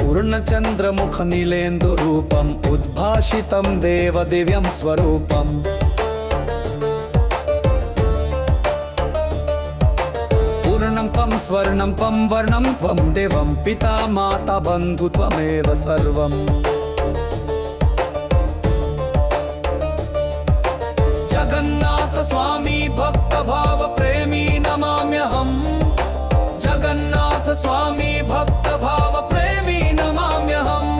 पूर्णचन्द्रमुख नीलेन्दुरूपम् उद्भाषितं देवदिव्यं स्वरूपम् पूर्णं पं स्वर्णं पं वर्णं त्वं देवं पिता माता बन्धु त्वमेव सर्वम् जगन्नाथ स्वामी भक्त भाव प्रेमी नमाम्यहम् जगन्नाथ स्वामी भक्त भाव प्रेमी नमाम्यहम्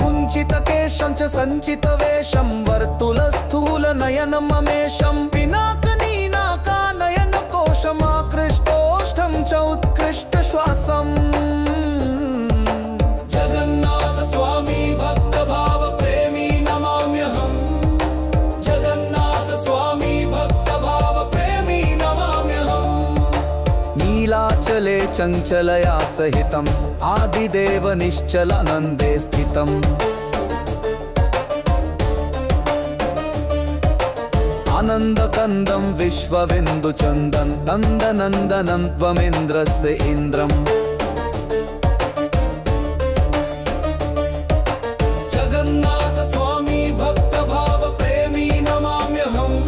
कुञ्चितकेशं च सञ्चितवेशं वर्तुलस्थूलनयनं ममेशं पिनाकनीनाकानयनकोशमाकृष्टोष्ठं च उत्कृष्टश्वासम् जगन्नाथ स्वामी भक्त भाव प्रेमी नमाम्यहम् जगन्नाथ स्वामी भक्त भाव प्रेमी नमाम्यहम् नीलाचले चञ्चलया सहितम् आदिदेव निश्चलानन्दे स्थितम् आनन्दकन्दं विश्वविन्दुचन्दं नन्दनन्दनं त्वमिन्द्रस्य इन्द्रम् जगन्नाथ स्वामी भक्त भाव प्रेमी नमाम्यहम्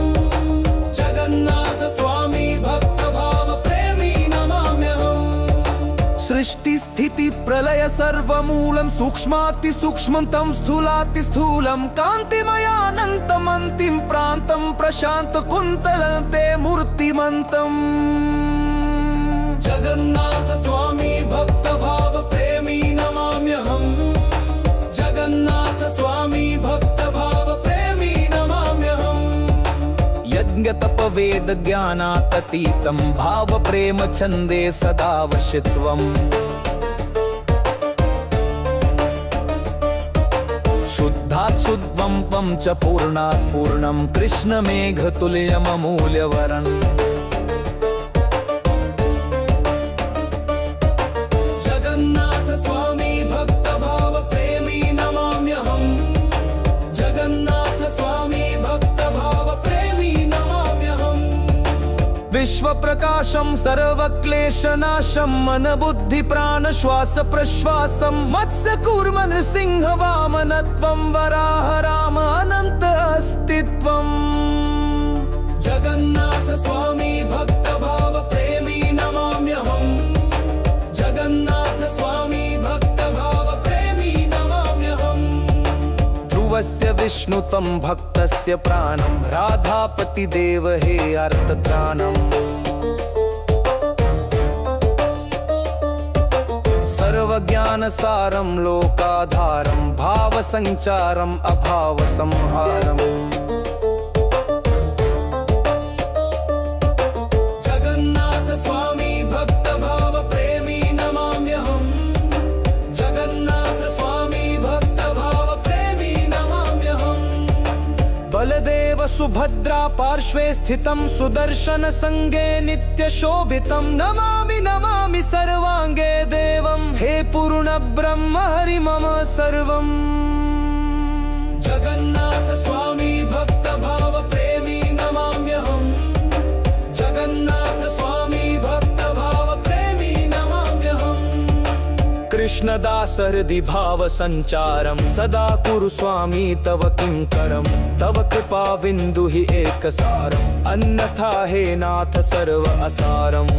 जगन्नाथ स्वामी भक्त भाव प्रेमी नमाम्यहम् सृष्टि स्थिति प्रलय सर्वमूलं सूक्ष्मातिसूक्ष्मं तं स्थूलातिस्थूलं कान्तिमयानन्तमन्तिं प्रान्तं प्रशान्त कुन्तलं ते मूर्तिमन्तम् जगन्नाथ स्वामी भक्त भाव प्रेमी नमाम्यहम् जगन्नाथ स्वामी भक्त भाव प्रेमी नमाम्यहम् यज्ञतपवेद ज्ञानाततीतं भाव प्रेम छन्दे सदा वशित्वम् शुद्धात् शुद्धं त्वं च पूर्णात् पूर्णं कृष्णमेघतुल्यममूल्यवरम् जगन्नाथ स्वामी भक्त भाव प्रेमी नमाम्यहम् जगन्नाथ स्वामी भक्त भाव प्रेमी नमाम्यहम् विश्वप्रकाशं सर्वक्लेशनाशं मनबुद्धिप्राणश्वास प्रश्वासं मत्स्यकूर्म नृसिंह वामनत्वं वराह राम अनन्त अस्तित्वम् जगन्नाथ स्वामी भक्त भाव प्रेमी नमाम्यहम् जगन्नाथ स्वामी भक्त भाव प्रेमी नमाम्यहम् ध्रुवस्य विष्णुतं भक्तस्य प्राणं राधापति देव हे अर्थत्राणम् सर्वज्ञानसारं लोकाधारं भावसञ्चारम् अभावसंहारम् जगन्नाथ स्वामी भक्त भाव प्रेमी नमाम्यहम् जगन्नाथ स्वामी भक्त भाव प्रेमी नमाम्यहम् बलदेव सुभद्रा पार्श्वे स्थितं सुदर्शन संगे नित्यशोभितं नमामि नमामि सर्वांगे देवं हे पूर्ण ब्रह्म हरि मम सर्वम् जगन्नाथ स्वामी भक्त भाव प्रेमी नमाम्यहम् जगन्नाथ स्वामी भक्त भाव प्रेमी नमाम्यहम् कृष्णदास हृदि भाव संचारं सदा कुरु स्वामी तव किंकरं तव कृपा बिंदु हि एकसारम् अन्यथा हे नाथ सर्व असारम्